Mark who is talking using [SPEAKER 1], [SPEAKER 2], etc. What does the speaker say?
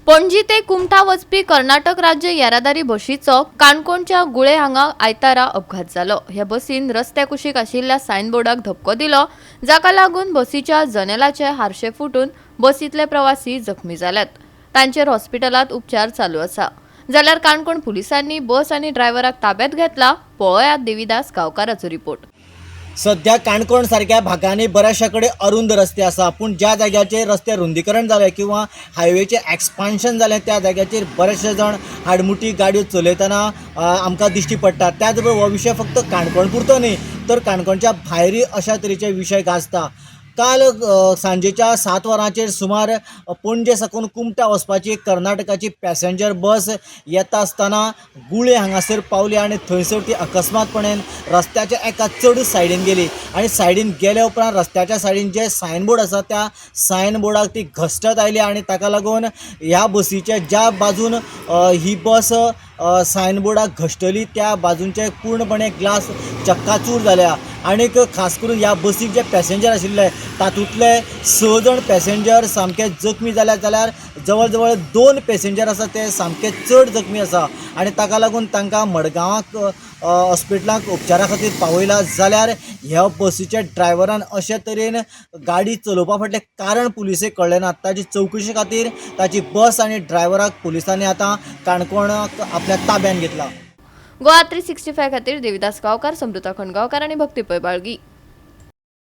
[SPEAKER 1] पणजी ते कुमठा वचपी कर्नाटक राज्य येरादारी बशीचो काणकोणच्या गुळे हांगा आयतारा अपघात जालो। ह्या बसीन रस्त्या कुशीक आशिल्ल्या सायनबोर्डाक धपको दिलो, जाका लागून बसीच्या जनेलाचे हारशे फुटून बसीतले प्रवासी जखमी जाल्यात। तांचेर हॉस्पिटलात उपचार चालू आसा। जाल्यार काणकोण पुलिसांनी बस आनी ड्रायव्हराक ताब्यात घेतला। पळयात देविदास गांवकाराचो रिपोर्ट।
[SPEAKER 2] सध्या काणकोण सारख्या भागांनी बऱ्याचशा कडेन अरुंद रस्ते आसा, पूण ज्या जाग्याचेर रस्ते रुंदीकरण जालें किंवा हायवेचे एक्सपान्शन जालें त्या जाग्याचेर बरेचशे जण हाडमुठी गाडयो चलयतना आमकां दिश्टी पडटा। त्याच बरोबर हो विशय फक्त काणकोण पुरतो न्ही, तर काणकोणच्या भायरूय अशा तरेचे विशय गाजता। काल सांजेच्या 7 वरांचेर सुमार पणजे साकून कुमठा वचपाची कर्नाटकाची पॅसेंजर बस येता आसतना गुळे हांगासर पावली आनी थंयसर ती अकस्मातपणान रस्त्याच्या एका चड सायडीन गेली आनी सायडीन गेल्या उपरांत रस्त्याच्या सायडीन जे सायनबोर्ड आसा त्या सायनबोर्डाक ती घश्टत आयली आनी ताका लागून ह्या बसीच्या ज्या बाजून ही बस सायनबोर्डाक घश्टली त्या बाजूंचे पूर्णपणे ग्लास चक्काचूर जाल्या। आनीक खास करून ह्या बसीक जे पॅसेंजर आशिल्ले तातूंतले 6 जण पॅसेंजर सामके जखमी जाल्यार जवळ जवळ 2 पॅसेंजर आसा ते सामके चड जखमी आसा आनी ताका लागून तांकां मडगांवाक हॉस्पिटलाक उपचारा खातीर पावयला। जाल्यार ह्या बसीच्या ड्रायव्हरान अशे तरेन गाडी चलोवपा फाटलें कारण पुलिसेक कळ्ळें ना। ताची चवकशी खातीर ताची बस आनी ड्रायव्हराक पुलिसांनी आतां काणकोणाक आपल्या ताब्यात घेतला।
[SPEAKER 1] गोवा 365 खातीर देविदास गांवकार, समृता खणगांवकार आनी भक्ती पै बाळगी।